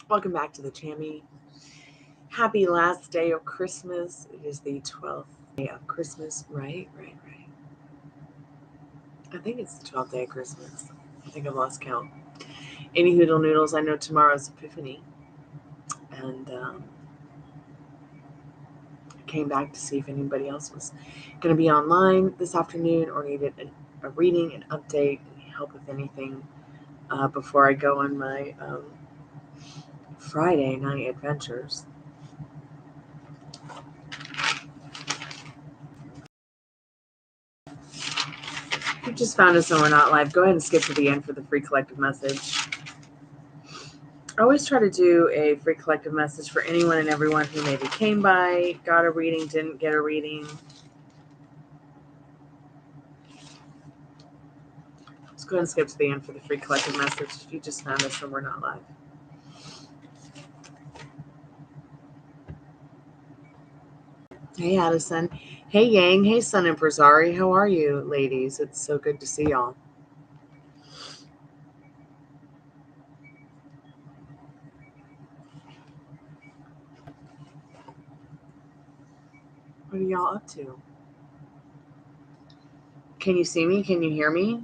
Welcome back to the Tammy. Happy last day of Christmas. It is the 12th day of Christmas. Right. I think it's the 12th day of Christmas. I think I've lost count. Any Hoodle Noodles, I know tomorrow's Epiphany. And I came back to see if anybody else was going to be online this afternoon or needed a reading, an update, any help with anything before I go on my Friday night adventures. If you just found us and we're not live, go ahead and skip to the end for the free collective message. I always try to do a free collective message for anyone and everyone who maybe came by, got a reading, didn't get a reading. Let's go ahead and skip to the end for the free collective message if you just found us and we're not live. Hey, Addison. Hey, Yang. Hey, Sun and Prasari. How are you, ladies? It's so good to see y'all. What are y'all up to? Can you see me? Can you hear me?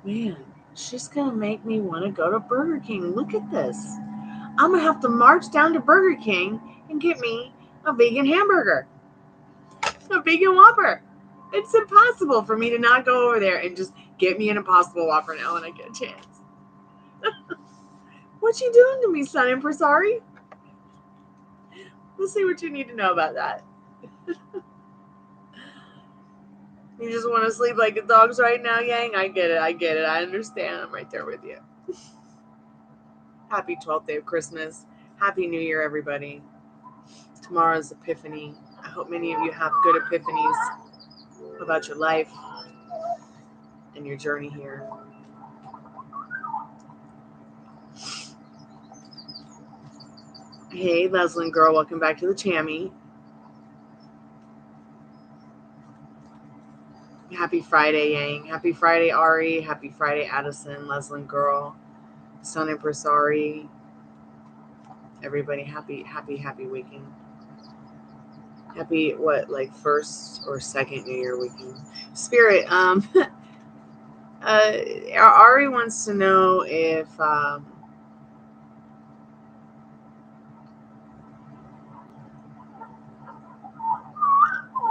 Man, she's going to make me want to go to Burger King. Look at this. I'm going to have to march down to Burger King and get me a vegan hamburger. A vegan Whopper. It's impossible for me to not go over there and just get me an Impossible Whopper now when I get a chance. What you doing to me, Sun and Prasari? We'll see what you need to know about that. You just want to sleep like the dogs right now, Yang? I get it. I understand. I'm right there with you. Happy 12th day of Christmas. Happy New Year, everybody. Tomorrow's Epiphany. I hope many of you have good epiphanies about your life and your journey here. Hey, Leslin girl. Welcome back to the Tammy. Happy Friday, Yang. Happy Friday, Ari. Happy Friday, Addison, Leslin girl, Sun and Prasari. Everybody, happy weekend. Happy first or second New Year weekend. Spirit, Ari wants to know if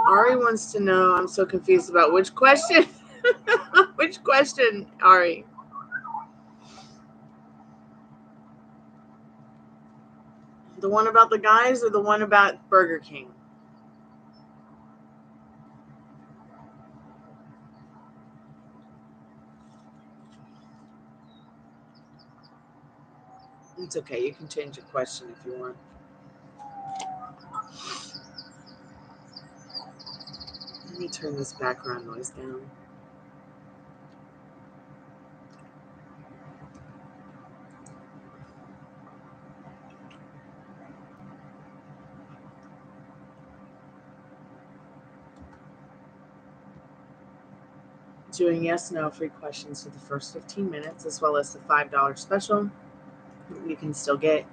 Ari wants to know. I'm so confused about which question. Which question, Ari? The one about the guys or the one about Burger King? It's okay. You can change your question if you want. Let me turn this background noise down. Doing yes, no free questions for the first 15 minutes, as well as the $5 special. You can still get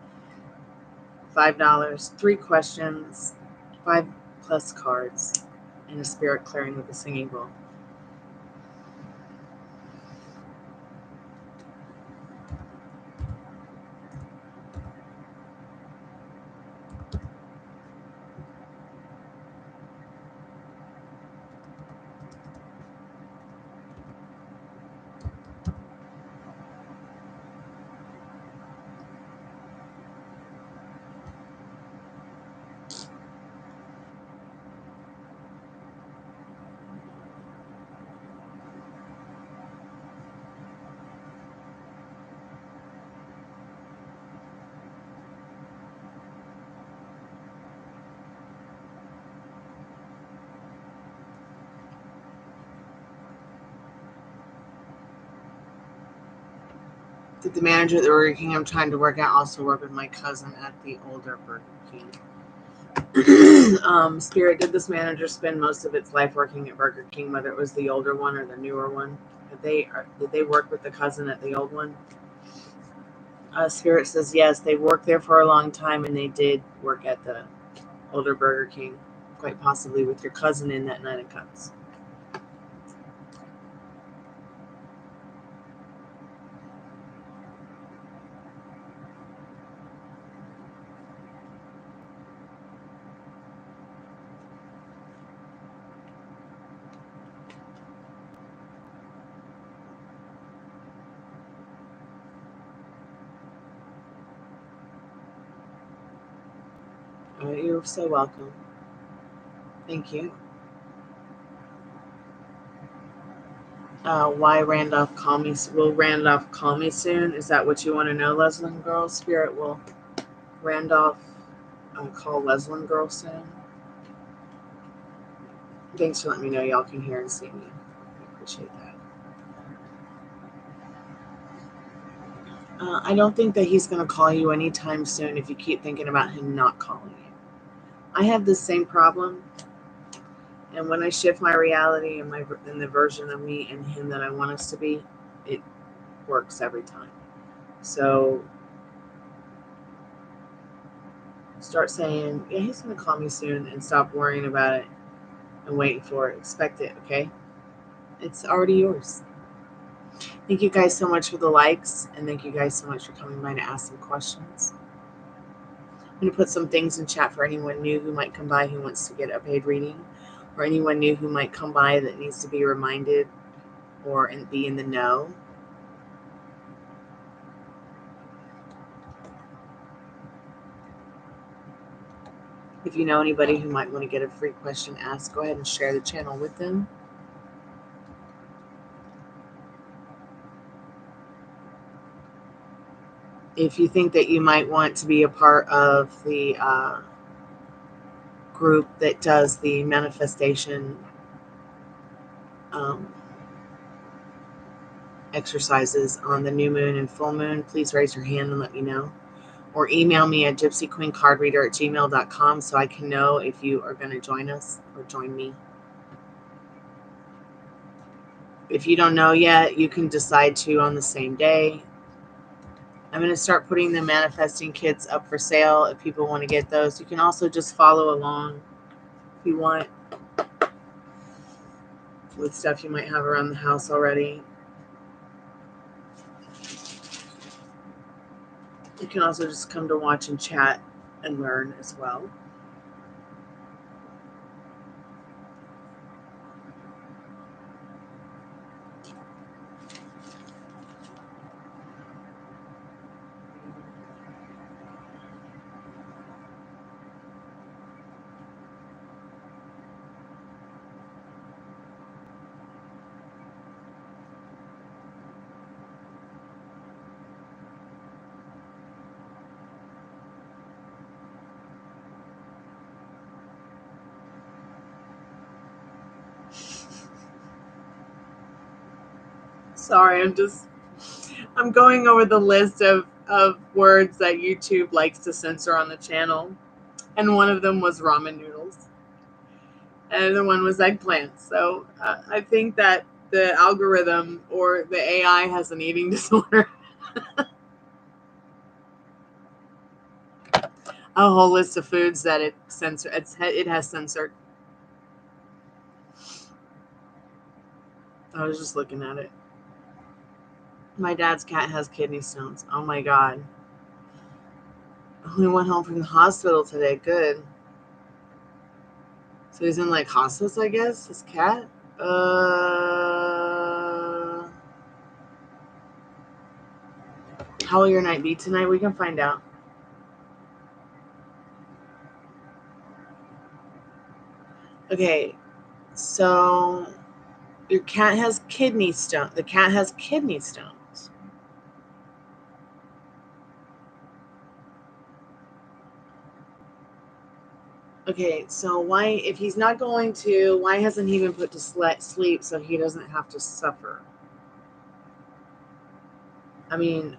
$5, 3 questions, 5+ cards, and a spirit clearing with a singing bowl. Did the manager at the Burger King I'm trying to work at also work with my cousin at the older Burger King? Spirit, did this manager spend most of its life working at Burger King, whether it was the older one or the newer one? Did they work with the cousin at the old one? Spirit says yes, they worked there for a long time, and they did work at the older Burger King, quite possibly with your cousin in that Nine of Cups. You're so welcome. Thank you. Why Randolph call me? Will Randolph call me soon? Is that what you want to know, Leslin Girl? Spirit, will Randolph call Leslin Girl soon? Thanks for letting me know y'all can hear and see me. I appreciate that. I don't think that he's going to call you anytime soon if you keep thinking about him not calling you. I have the same problem. And when I shift my reality and the version of me and him that I want us to be, it works every time. So start saying, yeah, he's going to call me soon, and stop worrying about it and waiting for it. Expect it, okay? It's already yours. Thank you guys so much for the likes, and thank you guys so much for coming by to ask some questions. I'm going to put some things in chat for anyone new who might come by who wants to get a paid reading, or anyone new who might come by that needs to be reminded or be in the know. If you know anybody who might want to get a free question asked, go ahead and share the channel with them. If you think that you might want to be a part of the group that does the manifestation exercises on the new moon and full moon, please raise your hand and let me know. Or email me at gypsyqueencardreader@gmail.com so I can know if you are going to join us or join me. If you don't know yet, you can decide to on the same day. I'm going to start putting the manifesting kits up for sale if people want to get those. You can also just follow along if you want with stuff you might have around the house already. You can also just come to watch and chat and learn as well. Sorry, I'm going over the list of words that YouTube likes to censor on the channel. And one of them was ramen noodles. And the other one was eggplants. So I think that the algorithm or the AI has an eating disorder. A whole list of foods that it has censored. I was just looking at it. My dad's cat has kidney stones. Oh my God. We went home from the hospital today. Good. So he's in like hospice, I guess, his cat. How will your night be tonight? We can find out. Okay, so your cat has kidney stone. The cat has kidney stones. Okay, so why, if he's not going to, why hasn't he been put to sleep so he doesn't have to suffer? I mean,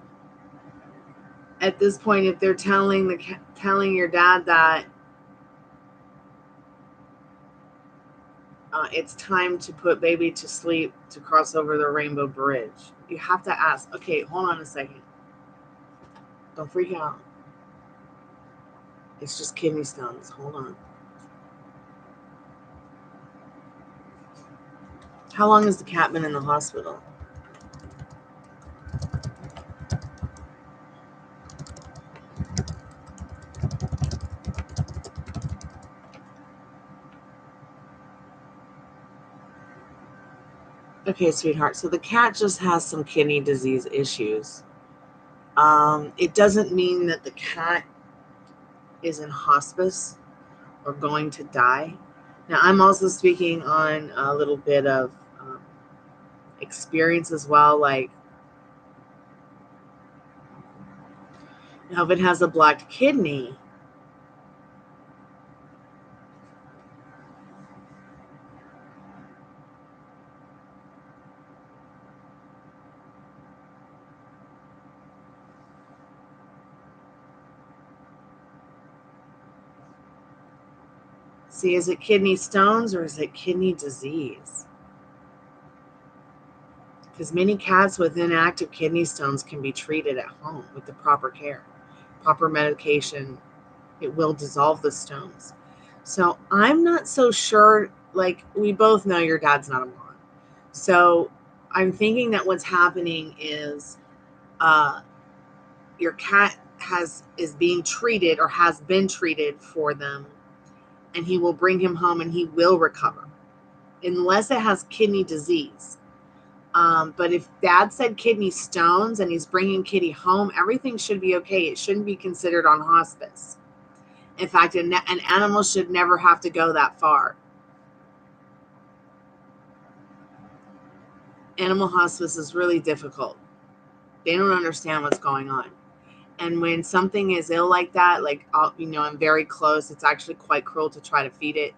at this point, if they're telling your dad that it's time to put baby to sleep to cross over the rainbow bridge, you have to ask, okay, hold on a second. Don't freak out. It's just kidney stones. Hold on. How long has the cat been in the hospital? Okay, sweetheart. So the cat just has some kidney disease issues. It doesn't mean that the cat is in hospice or going to die. Now, I'm also speaking on a little bit of experience as well. Like, now if it has a blocked kidney, see, is it kidney stones or is it kidney disease? Because many cats with inactive kidney stones can be treated at home with the proper care, proper medication. It will dissolve the stones. So I'm not so sure. Like, we both know your dad's not a mom. So I'm thinking that what's happening is your cat is being treated or has been treated for them, and he will bring him home and he will recover unless it has kidney disease. But if dad said kidney stones and he's bringing kitty home, everything should be okay. It shouldn't be considered on hospice. In fact, an animal should never have to go that far. Animal hospice is really difficult. They don't understand what's going on. And when something is ill like that, like, I'm very close, it's actually quite cruel to try to feed it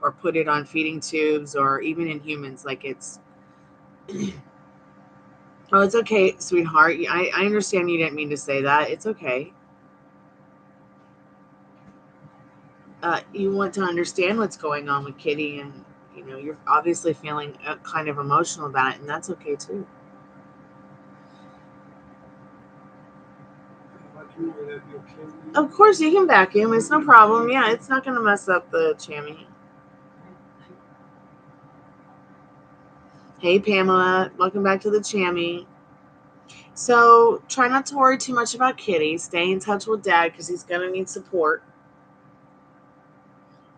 or put it on feeding tubes, or even in humans. Like, it's oh, it's okay, sweetheart. I understand you didn't mean to say that. It's okay. You want to understand what's going on with Kitty, and you're obviously feeling kind of emotional about it, and that's okay too. Of course, you can vacuum. It's no problem. Yeah, it's not going to mess up the chamois. Hey, Pamela. Welcome back to the chamois. So try not to worry too much about Kitty. Stay in touch with Dad because he's going to need support.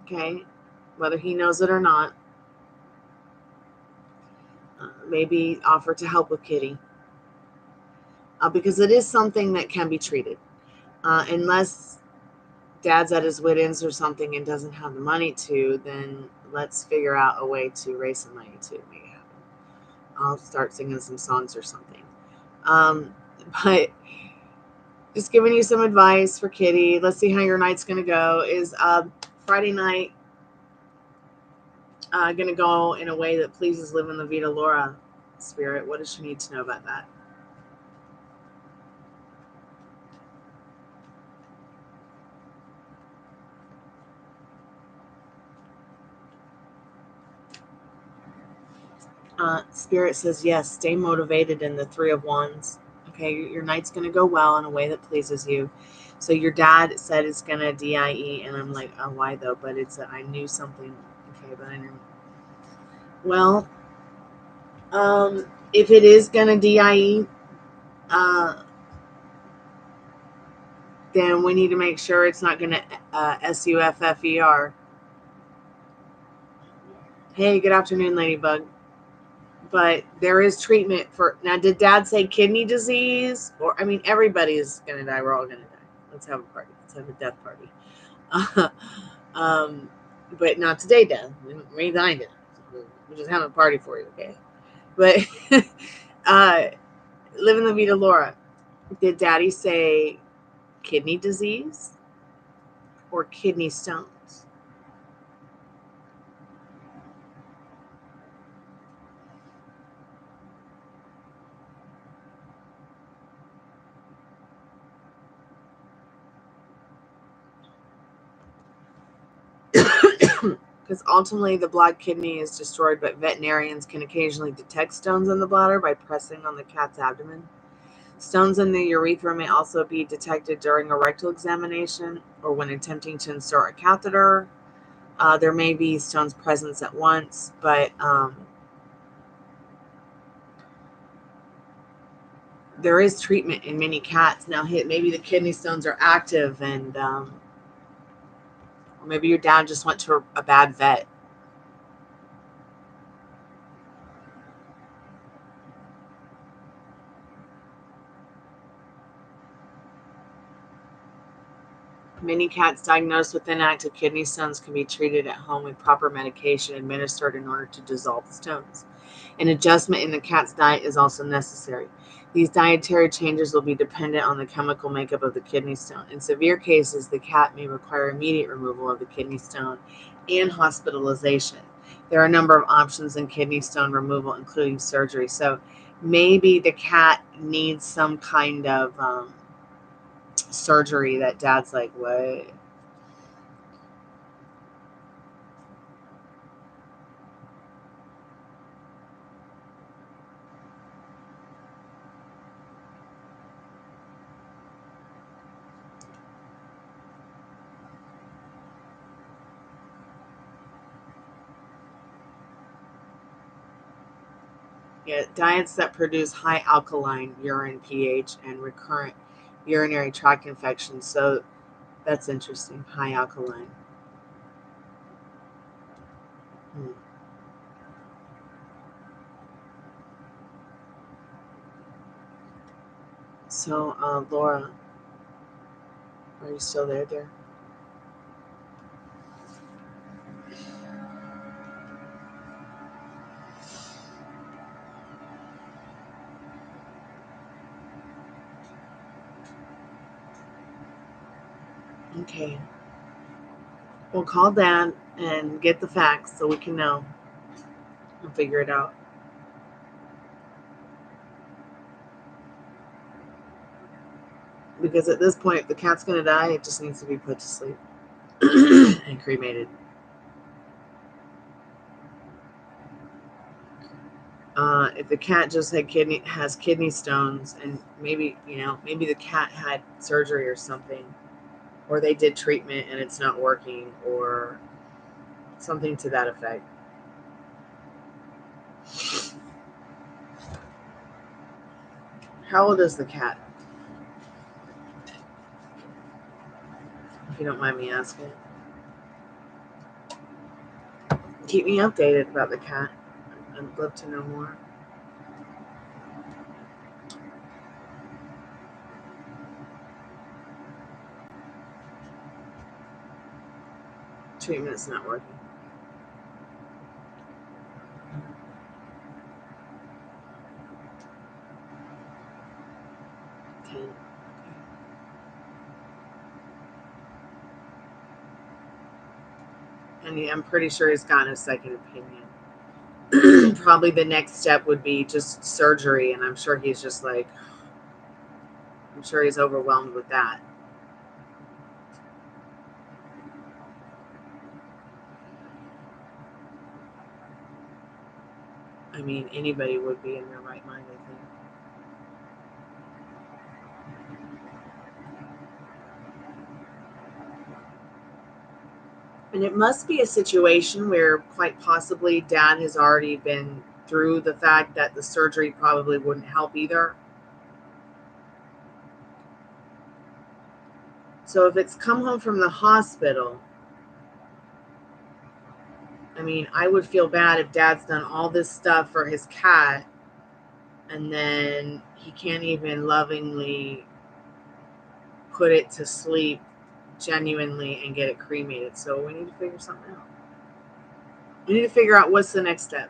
Okay? Whether he knows it or not. Maybe offer to help with Kitty. Because it is something that can be treated. Unless Dad's at his wit ends or something and doesn't have the money to, then let's figure out a way to raise some money to make it happen. I'll start singing some songs or something. But just giving you some advice for Kitty. Let's see how your night's going to go. Is Friday night going to go in a way that pleases Live in La Vida Laura spirit? What does she need to know about that? Spirit says yes, stay motivated in the 3 of Wands. Okay, your night's going to go well in a way that pleases you. So your dad said it's going to DIE, and I'm like, oh, why though? But I knew something. Okay, but I didn't. Well, if it is going to DIE, then we need to make sure it's not going to SUFFER. Hey, good afternoon, Ladybug. But there is treatment for, now did Dad say kidney disease? Or, I mean, everybody's going to die. We're all going to die. Let's have a party. Let's have a death party. But not today, Dad. We ain't dying. We're just having a party for you, okay? But Live in La Vida Laura. Did Daddy say kidney disease or kidney stones? Because ultimately the blood kidney is destroyed, but veterinarians can occasionally detect stones in the bladder by pressing on the cat's abdomen. Stones in the urethra may also be detected during a rectal examination or when attempting to insert a catheter. There may be stones present at once, but there is treatment in many cats. Now, maybe the kidney stones are active, and or maybe your dad just went to a bad vet. Many cats diagnosed with inactive kidney stones can be treated at home with proper medication administered in order to dissolve the stones. An adjustment in the cat's diet is also necessary. These dietary changes will be dependent on the chemical makeup of the kidney stone. In severe cases, the cat may require immediate removal of the kidney stone and hospitalization. There are a number of options in kidney stone removal, including surgery. So maybe the cat needs some kind of surgery that dad's like, what? Yeah, diets that produce high alkaline urine pH and recurrent urinary tract infections. So that's interesting. High alkaline. So, Laura, are you still there, dear? Okay. We'll call Dad and get the facts so we can know and figure it out. Because at this point, if the cat's going to die, it just needs to be put to sleep and cremated. If the cat just has kidney stones, and maybe the cat had surgery or something, or they did treatment and it's not working, or something to that effect. How old is the cat? If you don't mind me asking. Keep me updated about the cat. I'd love to know more. Treatment is not working. 10. And I'm pretty sure he's gotten a second opinion. Probably the next step would be just surgery, and I'm sure he's just like, I'm sure he's overwhelmed with that. I mean, anybody would be in their right mind, I think. And it must be a situation where quite possibly Dad has already been through the fact that the surgery probably wouldn't help either. So if it's come home from the hospital, I mean, I would feel bad if Dad's done all this stuff for his cat and then he can't even lovingly put it to sleep genuinely and get it cremated. So we need to figure something out. We need to figure out what's the next step.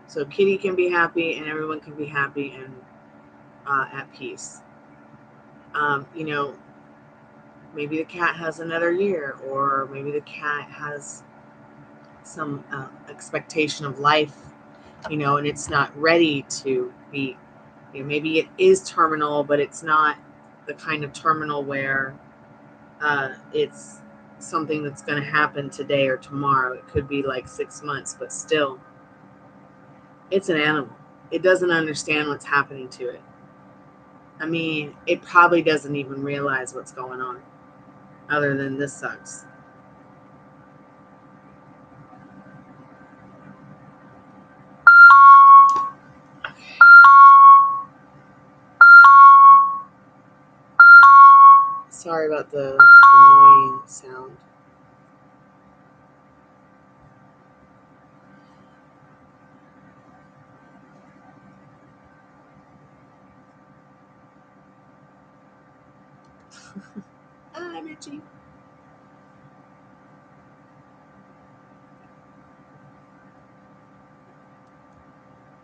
So Kitty can be happy and everyone can be happy and at peace. Maybe the cat has another year, or maybe the cat has some expectation of life, and it's not ready to be, maybe it is terminal, but it's not the kind of terminal where it's something that's going to happen today or tomorrow. It could be like 6 months, but still, it's an animal. It doesn't understand what's happening to it. I mean, it probably doesn't even realize what's going on, other than this sucks. Sorry about the annoying sound. I'm itchy.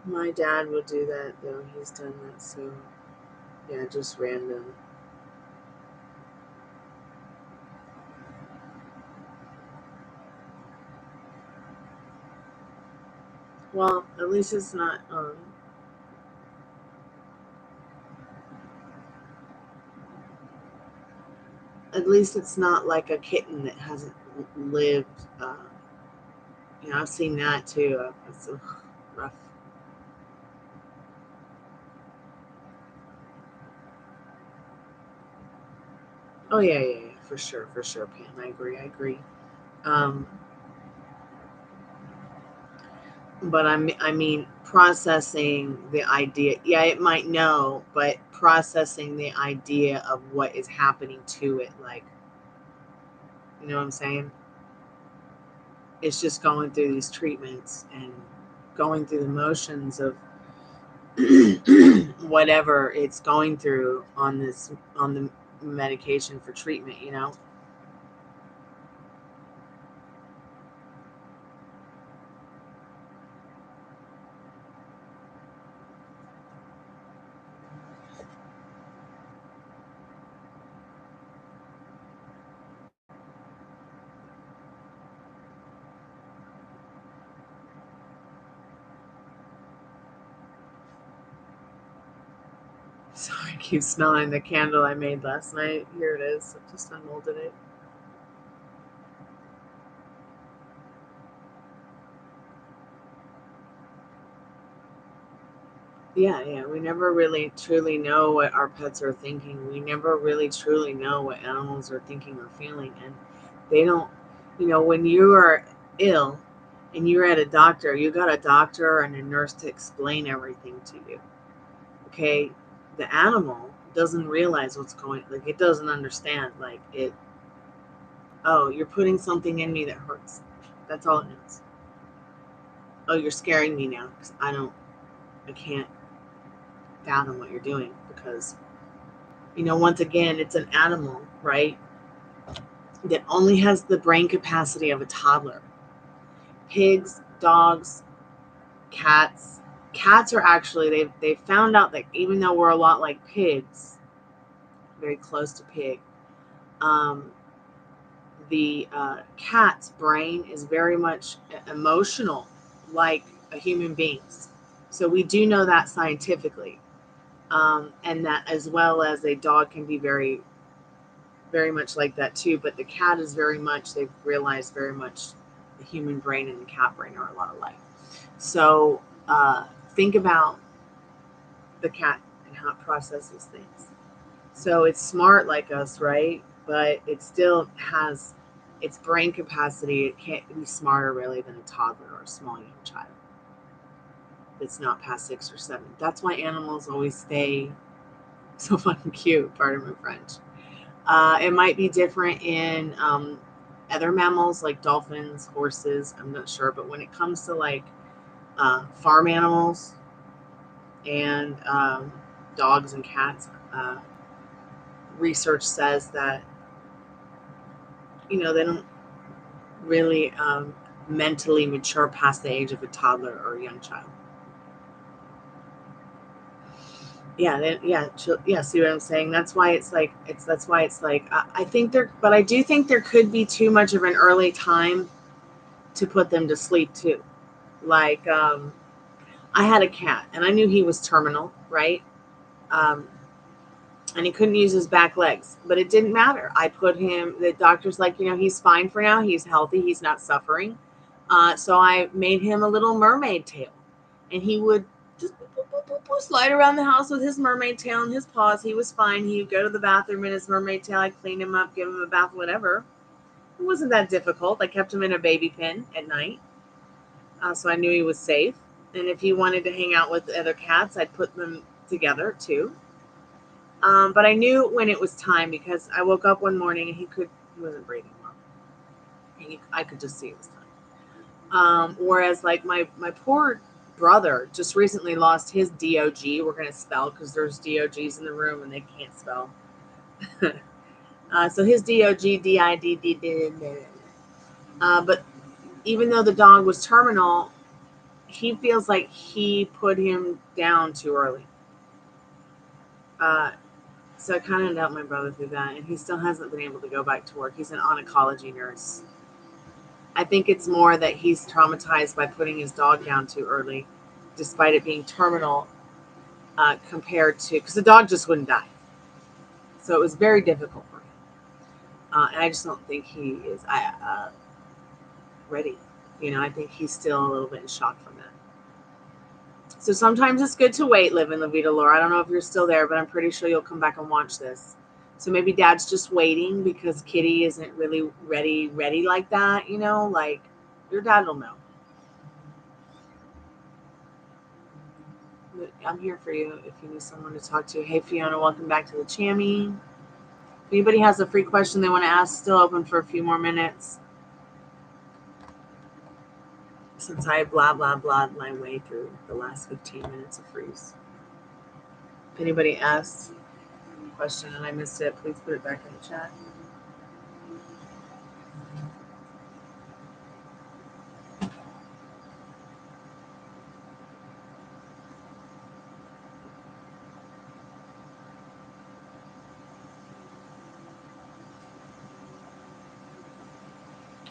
My dad will do that, though. He's done that, so yeah, just random. Well, at least it's not. At least it's not like a kitten that hasn't lived. I've seen that too. It's rough. Oh yeah, for sure, Pam. I agree. Um, but I mean, processing the idea. Yeah, it might know, but processing the idea of what is happening to it, like, you know what I'm saying? It's just going through these treatments and going through the motions of whatever it's going through on the medication for treatment, you know. Sorry, I keep smelling the candle I made last night. Here it is. I just unmolded it. Yeah. We never really truly know what our pets are thinking. We never really truly know what animals are thinking or feeling. And they don't, when you are ill and you're at a doctor, you got a doctor and a nurse to explain everything to you. Okay. The animal doesn't realize what's going, like, it doesn't understand. Like, oh, you're putting something in me that hurts. That's all it knows. Oh, you're scaring me now because I can't fathom what you're doing because, once again, it's an animal, right? That only has the brain capacity of a toddler. Pigs, dogs, cats. Cats are actually, they found out that even though we're a lot like pigs, very close to pig, the cat's brain is very much emotional like a human being's. So we do know that scientifically. And that as well as a dog can be very, very much like that too. But the cat is very much, they've realized very much the human brain and the cat brain are a lot alike. So think about the cat and how it processes things. So it's smart like us, right? But it still has its brain capacity. It can't be smarter really than a toddler or a small young child that's not past 6 or 7. That's why animals always stay so fucking cute, pardon my French. It might be different in other mammals like dolphins, horses, I'm not sure. But when it comes to like farm animals and dogs and cats, research says that, they don't really mentally mature past the age of a toddler or a young child. Yeah, see what I'm saying? That's why it's like I think but I do think there could be too much of an early time to put them to sleep too. Like I had a cat and I knew he was terminal, right? Um, and he couldn't use his back legs, but it didn't matter. I put him, the doctor's like, he's fine for now. He's healthy. He's not suffering. So I made him a little mermaid tail, and he would just slide around the house with his mermaid tail and his paws. He was fine. He would go to the bathroom in his mermaid tail. I'd clean him up, give him a bath, whatever. It wasn't that difficult. I kept him in a baby pen at night, so I knew he was safe. And if he wanted to hang out with the other cats, I'd put them together too. But I knew when it was time, because I woke up one morning and he wasn't breathing well. I could just see it was time. Whereas like my poor brother just recently lost his DOG. We're going to spell because there's DOGs in the room and they can't spell. So his DOG, DIDD. But even though the dog was terminal, he feels like he put him down too early. So I kind of helped my brother through that, and he still hasn't been able to go back to work. He's an oncology nurse. I think it's more that he's traumatized by putting his dog down too early, despite it being terminal, compared to, because the dog just wouldn't die. So it was very difficult for him. And I just don't think he is ready. I think he's still a little bit in shock from that. So sometimes it's good to wait, Live in La Vida Laura. I don't know if you're still there, but I'm pretty sure you'll come back and watch this. So maybe Dad's just waiting because Kitty isn't really ready like that, like your dad will know. But I'm here for you if you need someone to talk to. Hey, Fiona, welcome back to the Chammy. If anybody has a free question they want to ask, still open for a few more minutes. Since I blah, blah, blah my way through the last 15 minutes of freeze. If anybody asks a question and I missed it, please put it back in the chat.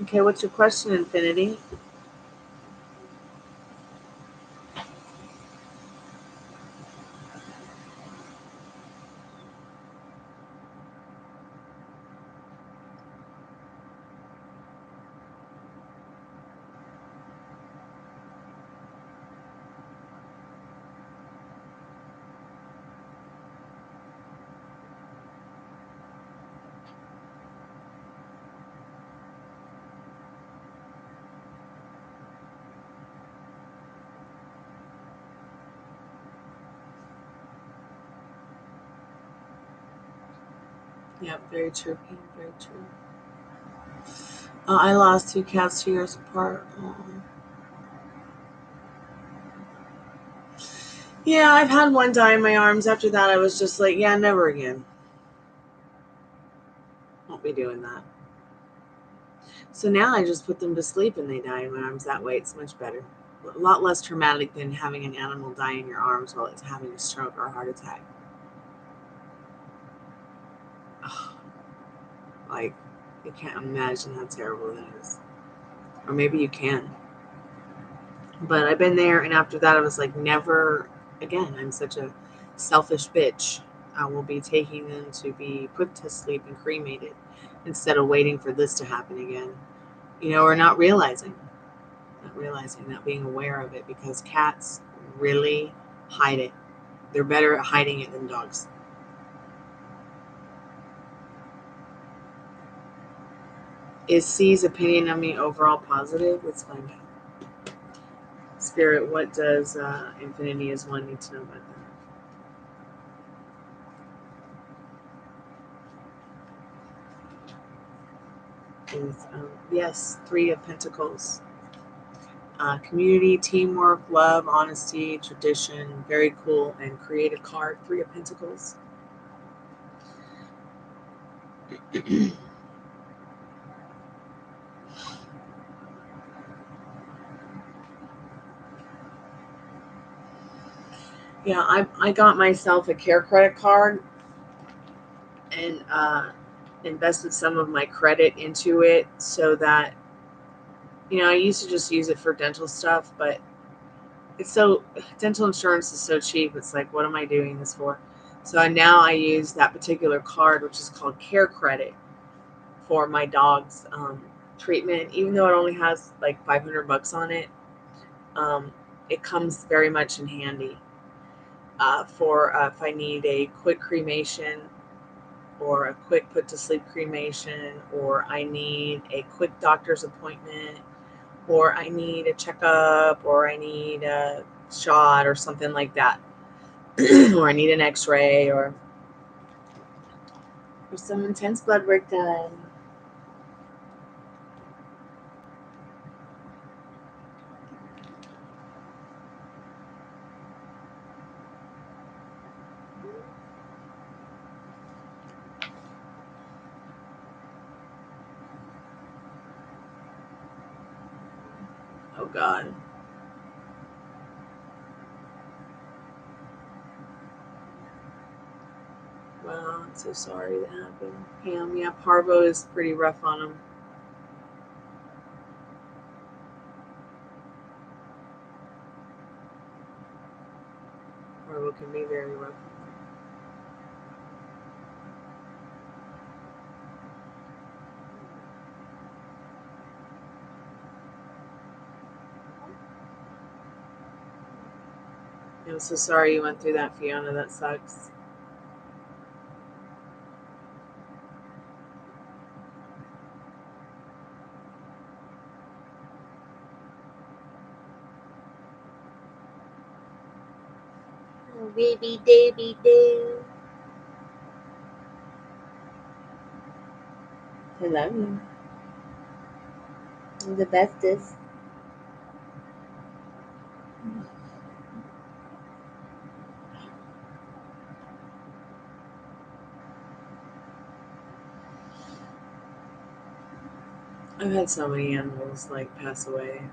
Okay, what's your question, Infinity? Yep, very true. Very true. I lost 2 cats 2 years apart. Yeah, I've had one die in my arms. After that, I was just like, yeah, never again. Won't be doing that. So now I just put them to sleep and they die in my arms. That way it's much better. A lot less traumatic than having an animal die in your arms while it's having a stroke or a heart attack. Oh, like, you can't imagine how terrible that is. Or maybe you can. But I've been there, and after that I was like, never again. I'm such a selfish bitch. I will be taking them to be put to sleep and cremated instead of waiting for this to happen again. Or not realizing, not being aware of it, because cats really hide it. They're better at hiding it than dogs. Is C's opinion on me overall positive? Let's find out. Spirit, what does Infinity is one need to know about that? Is, yes, 3 of Pentacles. Community, teamwork, love, honesty, tradition, very cool and creative card. 3 of Pentacles. Yeah, I got myself a care credit card and invested some of my credit into it so that, I used to just use it for dental stuff, but dental insurance is so cheap. It's like, what am I doing this for? So now I use that particular card, which is called Care Credit, for my dog's treatment. Even though it only has like $500 on it, it comes very much in handy for if I need a quick cremation, or a quick put to sleep cremation, or I need a quick doctor's appointment, or I need a checkup, or I need a shot or something like that, or I need an x-ray, or some intense blood work done. Oh God. Wow, I'm so sorry that happened. Pam, yeah, parvo is pretty rough on him. Parvo can be very rough. I'm so sorry you went through that, Fiona. That sucks. Oh, baby, baby, do. I love you. You're the bestest. I've had so many animals like pass away.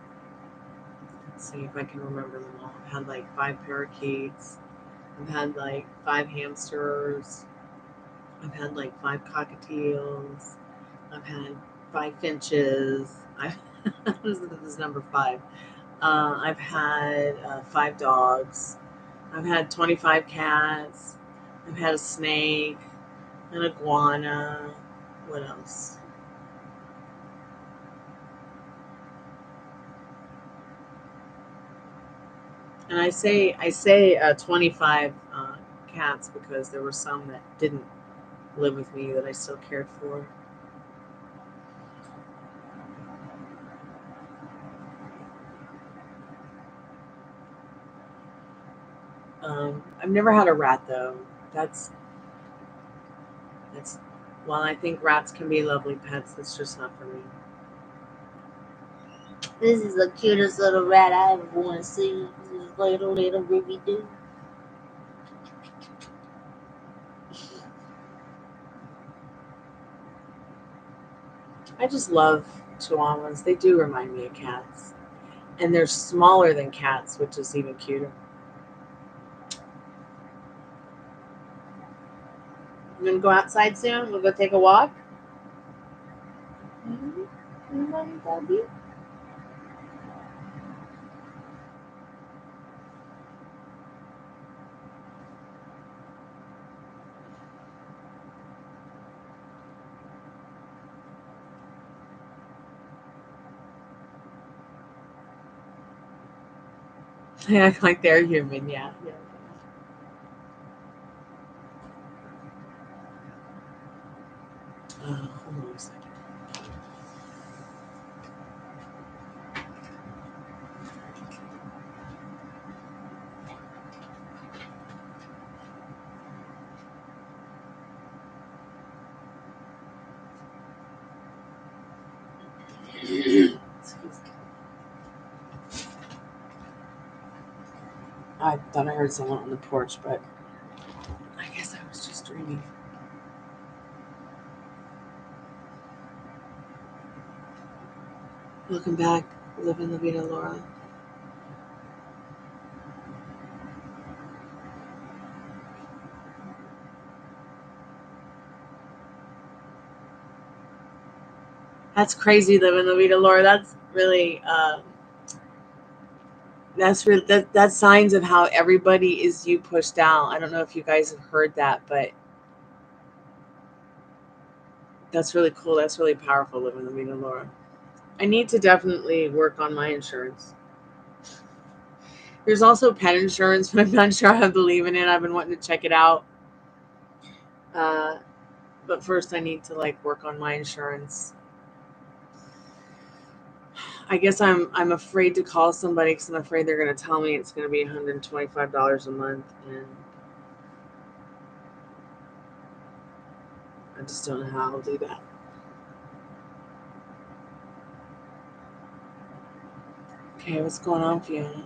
Let's see if I can remember them all. I've had like 5 parakeets. I've had like 5 hamsters. I've had like 5 cockatiels. I've had 5 finches. This is number 5. I've had 5 dogs. I've had 25 cats. I've had a snake, an iguana. What else? And I say 25 cats because there were some that didn't live with me that I still cared for. I've never had a rat though. That's while I think rats can be lovely pets, it's just not for me. This is the cutest little rat I ever want to see. This little Ruby Doo. I just love chihuahuas. They do remind me of cats. And they're smaller than cats, which is even cuter. I'm going to go outside soon. We'll go take a walk. Love you. They act like they're human, yeah. Hold on a second. I thought I heard someone on the porch, but I guess I was just dreaming. Welcome back, Living La Vida Laura. That's crazy, Living La Vida Laura. That's really That's signs of how everybody is you pushed out. I don't know if you guys have heard that, but that's really cool. That's really powerful, living the meaning, Laura. I need to definitely work on my insurance. There's also pet insurance, but I'm not sure I believe in it. I've been wanting to check it out. But first I need to like work on my insurance. I guess I'm afraid to call somebody because I'm afraid they're going to tell me it's going to be $125 a month, and I just don't know how I'll do that. Okay, what's going on, Fiona?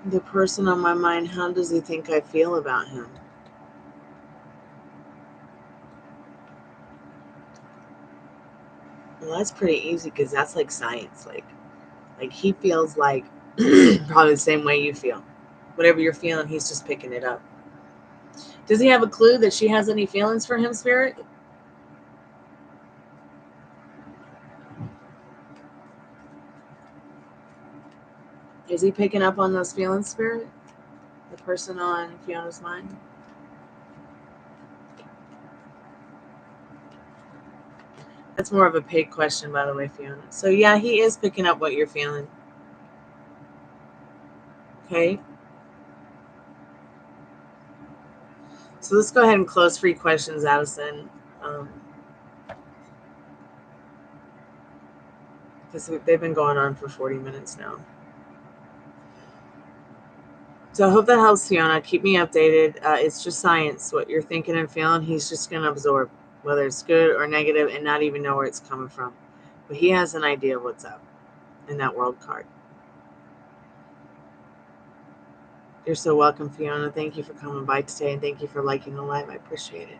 The person on my mind, how does he think I feel about him? Well, that's pretty easy because that's like science. Like he feels like probably the same way you feel. Whatever you're feeling, he's just picking it up. Does he have a clue that she has any feelings for him, Spirit? Is he picking up on those feelings, Spirit? The person on Fiona's mind? That's more of a pig question, by the way, Fiona. So yeah, he is picking up what you're feeling. Okay. So let's go ahead and close free questions, Addison. Because they've been going on for 40 minutes now. So I hope that helps, Fiona. Keep me updated. It's just science. What you're thinking and feeling, he's just going to absorb, whether it's good or negative, and not even know where it's coming from. But he has an idea of what's up in that world card. You're so welcome, Fiona. Thank you for coming by today, and thank you for liking the live. I appreciate it.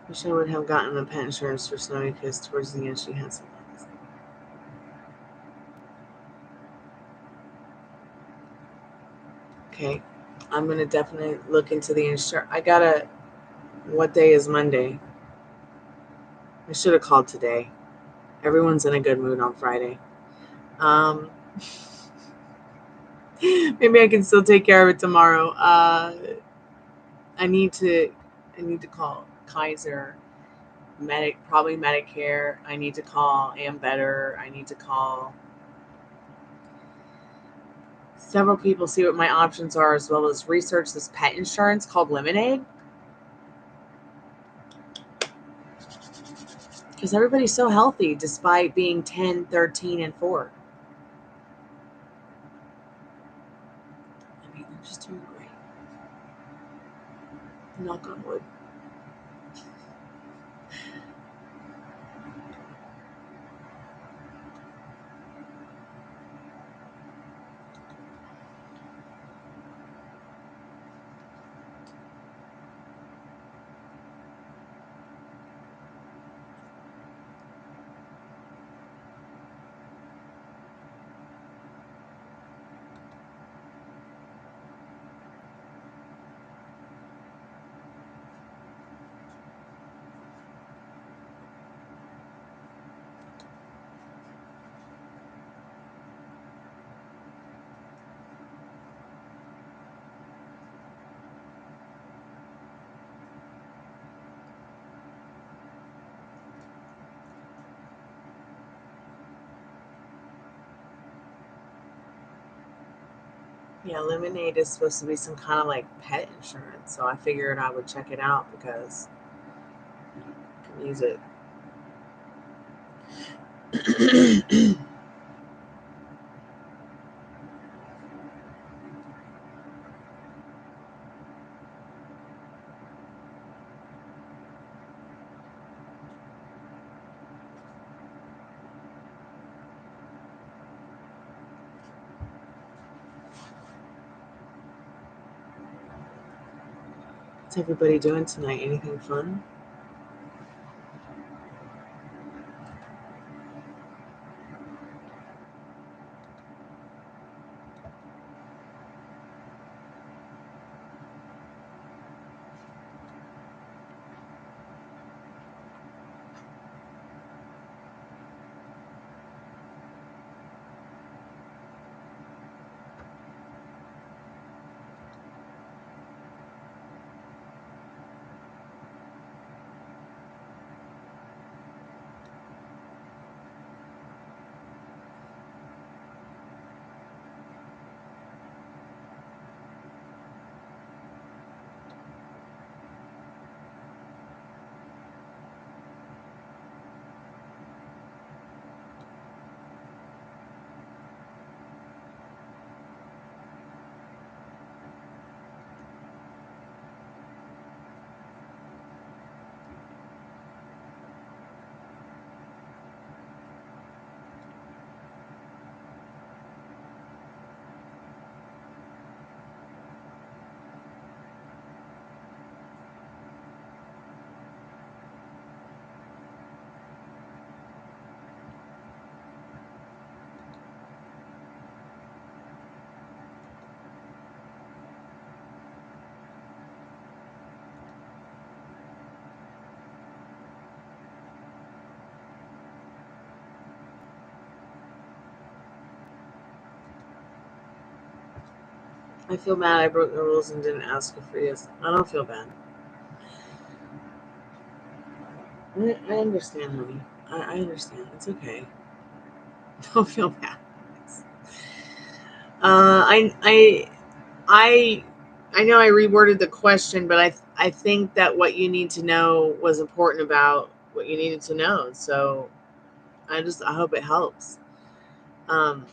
Wish I would have gotten the pet insurance for Snowy because towards the end she had some. Okay, I'm gonna definitely look into the insurance. What day is Monday? I should have called today. Everyone's in a good mood on Friday. Maybe I can still take care of it tomorrow. I need to call Kaiser, probably Medicare. I need to call Better. I need to call several people, see what my options are, as well as research this pet insurance called Lemonade. Because everybody's so healthy despite being 10, 13, and 4. I mean, they're just doing great. Yeah, Lemonade is supposed to be some kind of like pet insurance, so I figured I would check it out because I can use it. What's everybody doing tonight? Anything fun? I feel bad I broke the rules and didn't ask you for this. I don't feel bad. I understand, honey. I understand. It's okay. Don't feel bad. I know I reworded the question, but I think that what you need to know was important about what you needed to know. So I hope it helps. Don't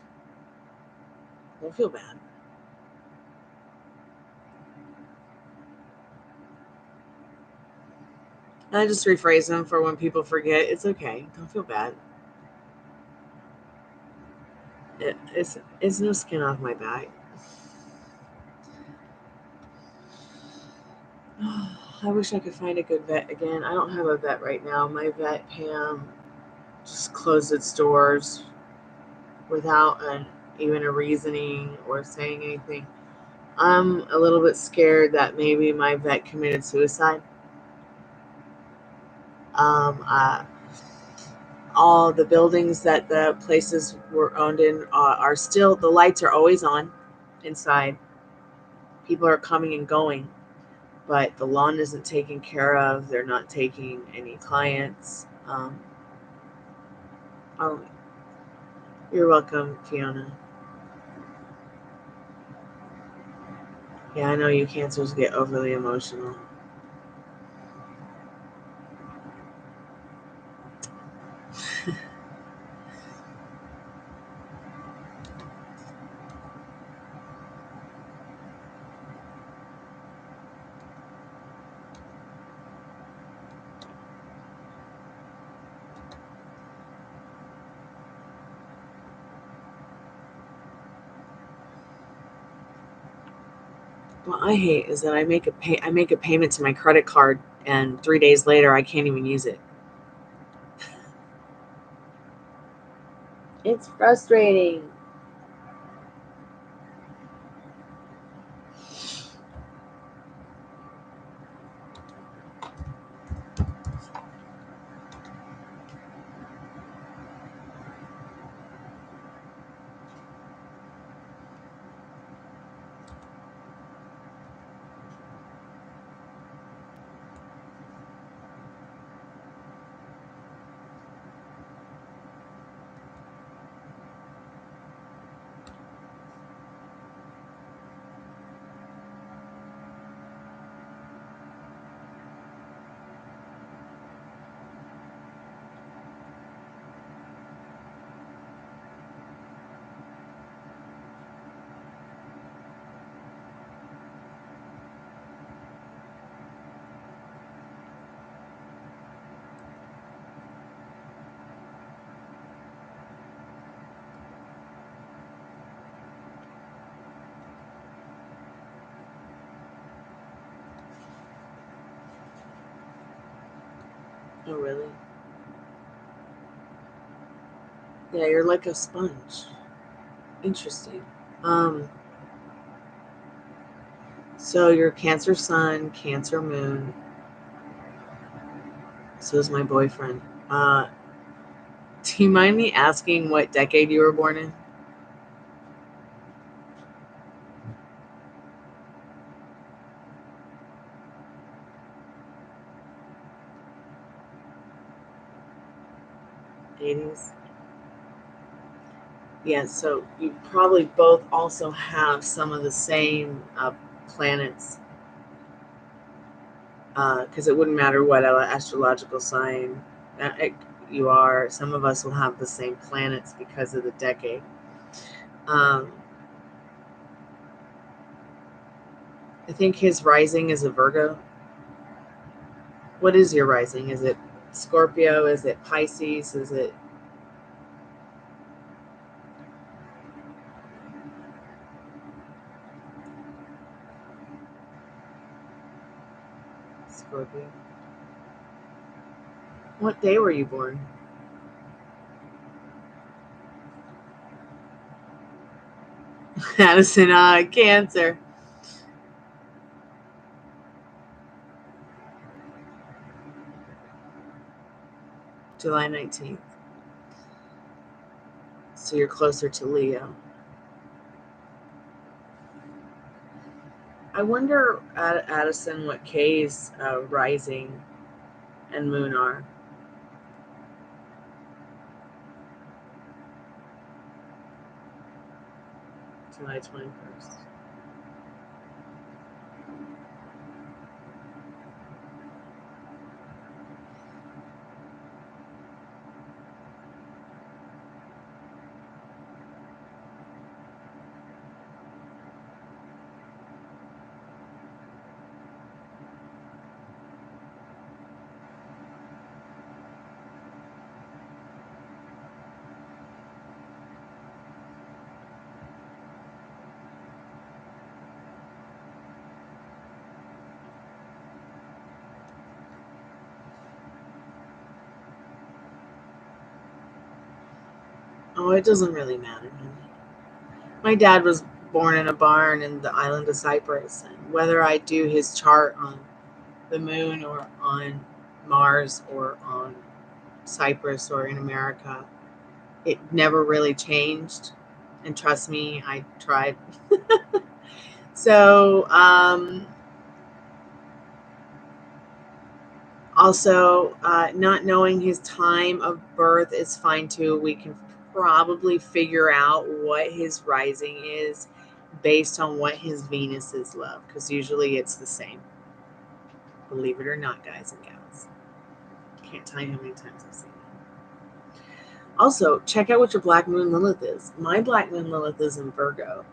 feel bad. And I just rephrase them for when people forget. It's okay. Don't feel bad. It's no skin off my back. I wish I could find a good vet again. I don't have a vet right now. My vet, Pam, just closed its doors without even a reasoning or saying anything. I'm a little bit scared that maybe my vet committed suicide. Um, uh, all the buildings that the places were owned in are still, the lights are always on inside. People are coming and going, but the lawn isn't taken care of. They're not taking any clients. Oh, you're welcome, Fiona. Yeah, I know you cancers get overly emotional. What I hate is that I make a payment to my credit card, and 3 days later I can't even use it. It's frustrating. Oh, really? Yeah, you're like a sponge. Interesting. So you're Cancer Sun, Cancer Moon. So is my boyfriend. Do you mind me asking what decade you were born in? '80s. Yeah, so you probably both also have some of the same planets, because it wouldn't matter what astrological sign you are. Some of us will have the same planets because of the decade. Um, I think his rising is a Virgo. What is your rising? Is it Scorpio? Is it Pisces? Is it Scorpio? What day were you born? Addison, Cancer. July 19th. So you're closer to Leo. I wonder, Addison, what Kay's rising and moon are. July 21st. Oh, it doesn't really matter. My dad was born in a barn in the island of Cyprus, and whether I do his chart on the moon or on Mars or on Cyprus or in America, it never really changed. And trust me, I tried. So, also, not knowing his time of birth is fine too. We can probably figure out what his rising is based on what his Venus is, love, because usually it's the same. Believe it or not, guys and gals. Can't tell you how many times I've seen it. Also, check out what your Black Moon Lilith is. My Black Moon Lilith is in Virgo.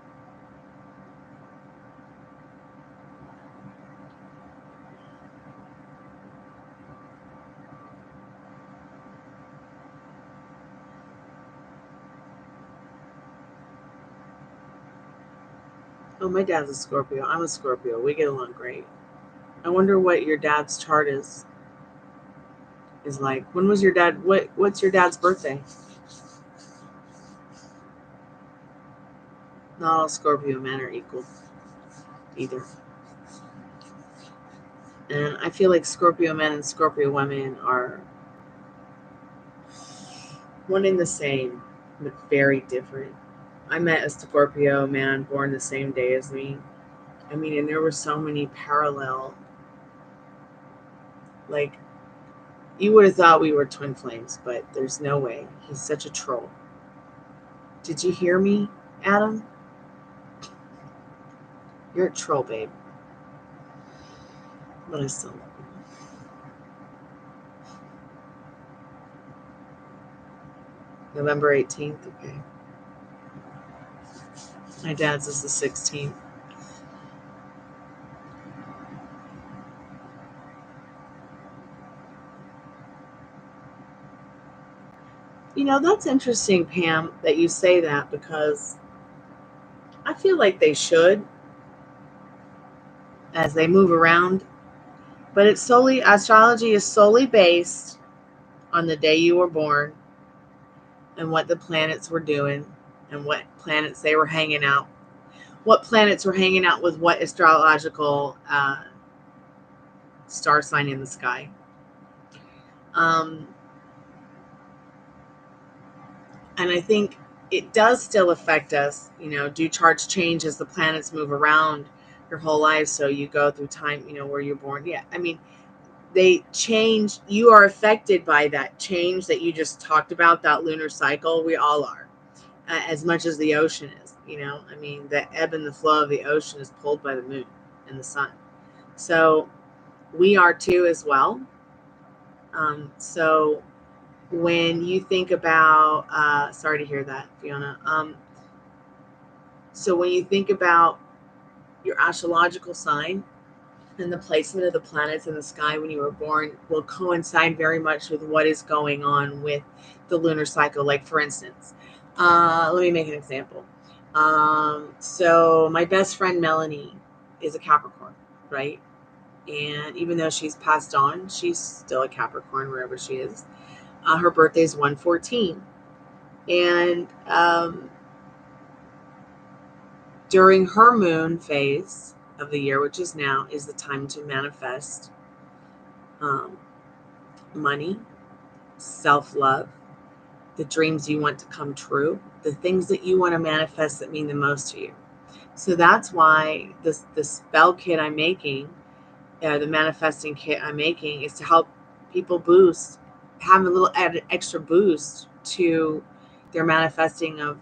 Oh, my dad's a Scorpio. I'm a Scorpio. We get along great. I wonder what your dad's chart is like. When was your dad? What's your dad's birthday? Not all Scorpio men are equal either. And I feel like Scorpio men and Scorpio women are one and the same, but very different. I met a Scorpio man born the same day as me. I mean, and there were so many parallel, like, you would have thought we were twin flames, but there's no way. He's such a troll. Did you hear me, Adam? You're a troll, babe. But I still love you. November 18th, okay. My dad's is the 16th. You know, that's interesting, Pam, that you say that, because I feel like they should as they move around. But it's solely, astrology is solely based on the day you were born and what the planets were doing and what planets they were hanging out. What planets were hanging out with what astrological star sign in the sky. And I think it does still affect us. Do charts change as the planets move around your whole life? So you go through time, where you're born. Yeah, I mean, they change. You are affected by that change that you just talked about, that lunar cycle. We all are, as much as the ocean is. I mean, the ebb and the flow of the ocean is pulled by the moon and the sun. So we are too as well. So when you think about, sorry to hear that, Fiona. So when you think about your astrological sign and the placement of the planets in the sky when you were born will coincide very much with what is going on with the lunar cycle. Like, for instance, let me make an example. So my best friend Melanie is a Capricorn, right? And even though she's passed on, she's still a Capricorn wherever she is. Her birthday is 1/14. And during her moon phase of the year, which is now, is the time to manifest money, self-love, the dreams you want to come true, the things that you want to manifest that mean the most to you. So that's why the spell kit I'm making, the manifesting kit I'm making, is to help people have a little added extra boost to their manifesting of,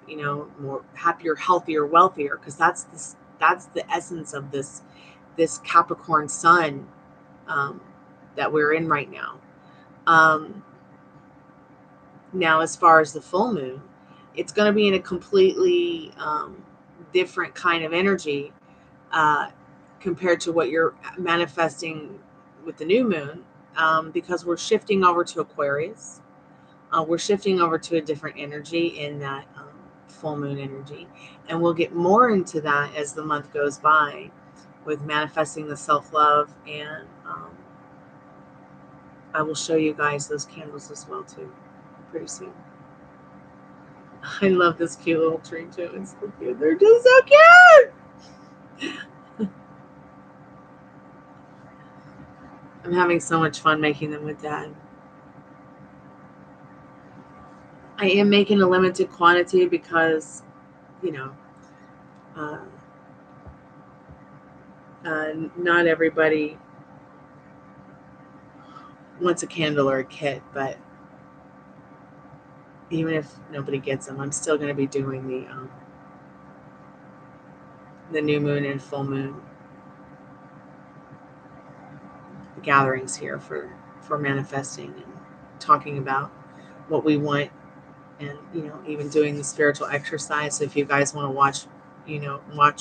more happier, healthier, wealthier, because that's the essence of this Capricorn sun that we're in right now. Now, as far as the full moon, it's going to be in a completely different kind of energy compared to what you're manifesting with the new moon, because we're shifting over to Aquarius. We're shifting over to a different energy in that full moon energy. And we'll get more into that as the month goes by with manifesting the self-love. And I will show you guys those candles as well, too, pretty soon. I love this cute little tree, too. It's so cute. They're just so cute! I'm having so much fun making them with Dad. I am making a limited quantity because, not everybody wants a candle or a kit, but even if nobody gets them, I'm still going to be doing the new moon and full moon gatherings here for manifesting and talking about what we want, and even doing the spiritual exercise. So if you guys want to watch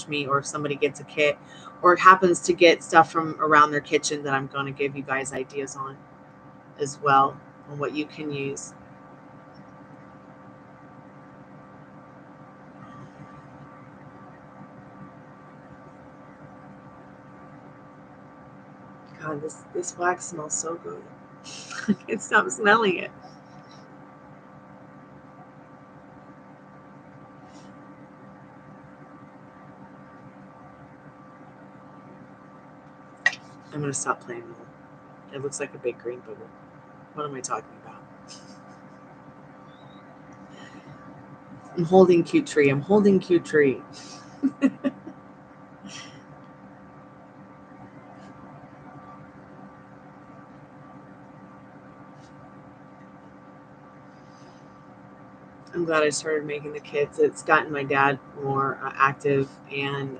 me, or if somebody gets a kit or happens to get stuff from around their kitchen, that I'm going to give you guys ideas on as well, on what you can use. God, this wax smells so good. I can't stop smelling it. I'm going to stop playing with it. It looks like a big green booger. What am I talking about? I'm holding cute tree. I'm holding cute tree. I'm glad I started making the kits. It's gotten my dad more active, and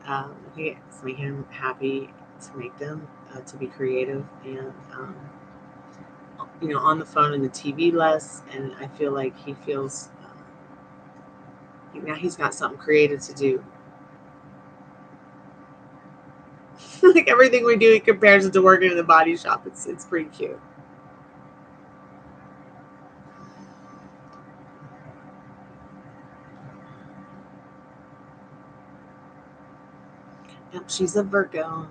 it's making him happy to make them, to be creative, and on the phone and the TV less. And I feel like he feels now he's got something creative to do. Like everything we do, he compares it to working in the body shop. It's pretty cute. Yep, she's a Virgo.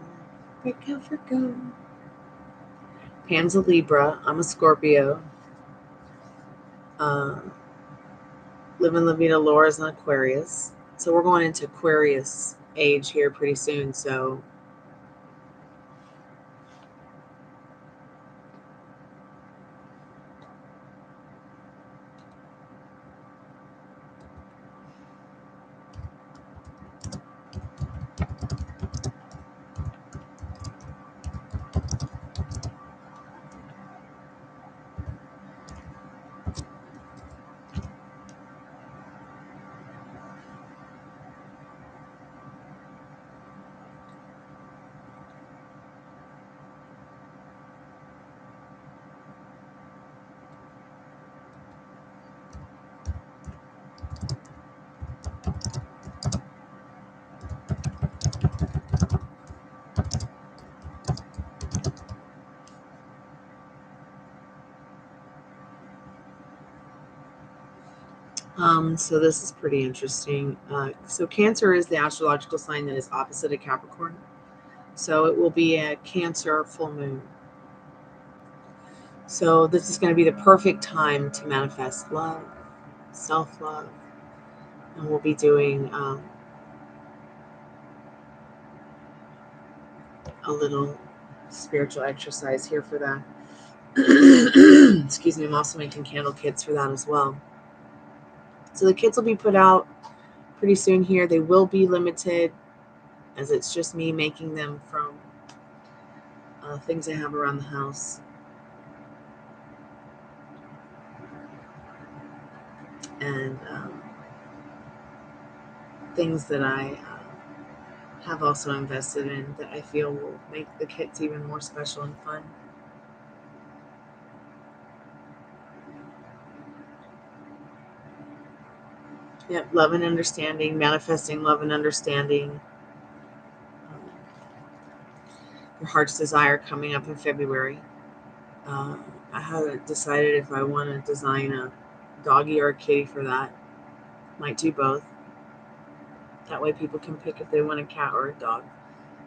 Virgo. Pam's a Libra. I'm a Scorpio. Living La Vida Laura is an Aquarius. So we're going into Aquarius age here pretty soon. So so this is pretty interesting. So Cancer is the astrological sign that is opposite of Capricorn. So it will be a Cancer full moon. So this is going to be the perfect time to manifest love, self-love. And we'll be doing a little spiritual exercise here for that. Excuse me, I'm also making candle kits for that as well. So the kits will be put out pretty soon here. They will be limited, as it's just me making them from things I have around the house. And things that I have also invested in that I feel will make the kits even more special and fun. Yep, love and understanding, manifesting love and understanding. Your heart's desire coming up in February. I haven't decided if I want to design a doggy or a kitty for that. Might do both. That way people can pick if they want a cat or a dog.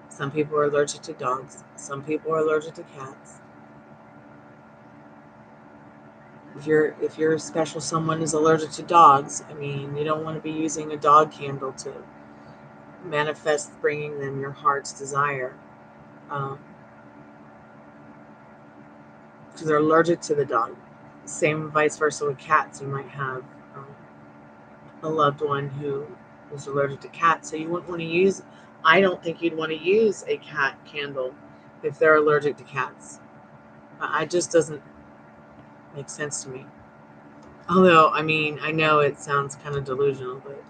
Some people are allergic to dogs. Some people are allergic to cats. If you're a special someone who's allergic to dogs, I mean, you don't want to be using a dog candle to manifest bringing them your heart's desire. Because they're allergic to the dog. Same vice versa with cats. You might have a loved one who is allergic to cats, so you wouldn't want to use. I don't think you'd want to use a cat candle if they're allergic to cats. It just doesn't make sense to me. Although, I mean, I know it sounds kind of delusional, but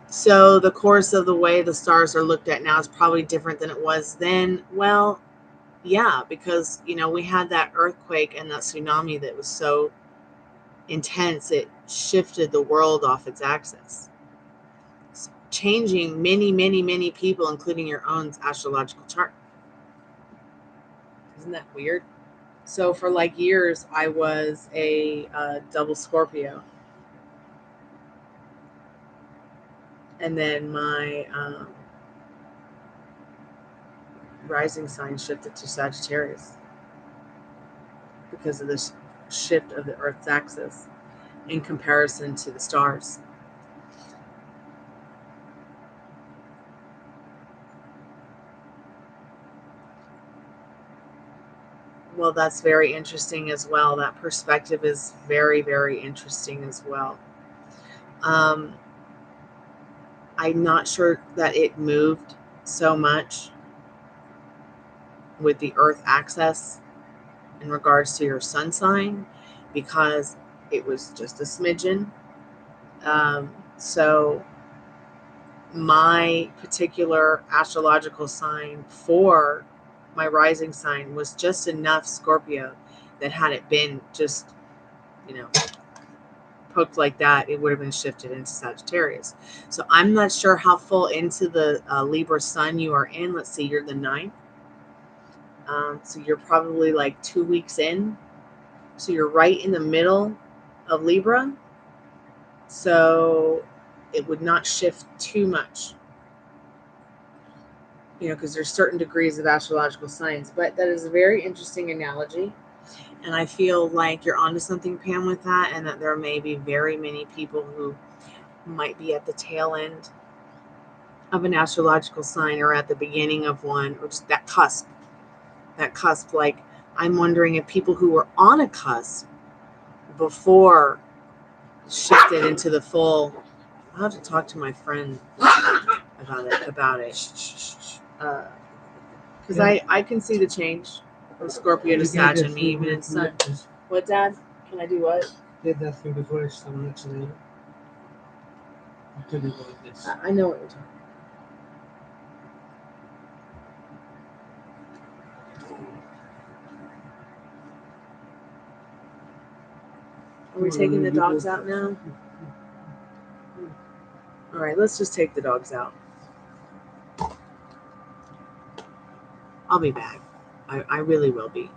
so the course of the way the stars are looked at now is probably different than it was then. Well, yeah, because, we had that earthquake and that tsunami that was so intense, it shifted the world off its axis, changing many, many, many people, including your own astrological chart. Isn't that weird? So for like years, I was a double Scorpio. And then my rising sign shifted to Sagittarius because of this shift of the Earth's axis in comparison to the stars. Well, that's very interesting as well. That perspective is very, very interesting as well. I'm not sure that it moved so much with the Earth axis in regards to your sun sign, because it was just a smidgen. So my particular astrological sign for my rising sign was just enough Scorpio that had it been just, poked like that, it would have been shifted into Sagittarius. So I'm not sure how full into the Libra sun you are in. Let's see, you're the 9th. So you're probably like 2 weeks in. So you're right in the middle of Libra. So it would not shift too much. because there's certain degrees of astrological signs. But that is a very interesting analogy. And I feel like you're onto something, Pam, with that, and that there may be very many people who might be at the tail end of an astrological sign or at the beginning of one, or just that cusp. Like, I'm wondering if people who were on a cusp before shifted into the full. I'll have to talk to my friend about it. Because I can see the change from Scorpio to Sag and me, even in Sun. What, Dad? Can I do what? Did that thing before I started actually. I couldn't go with this. I know what you're talking about. Are we taking the dogs out now? All right, let's just take the dogs out. I'll be back. I really will be.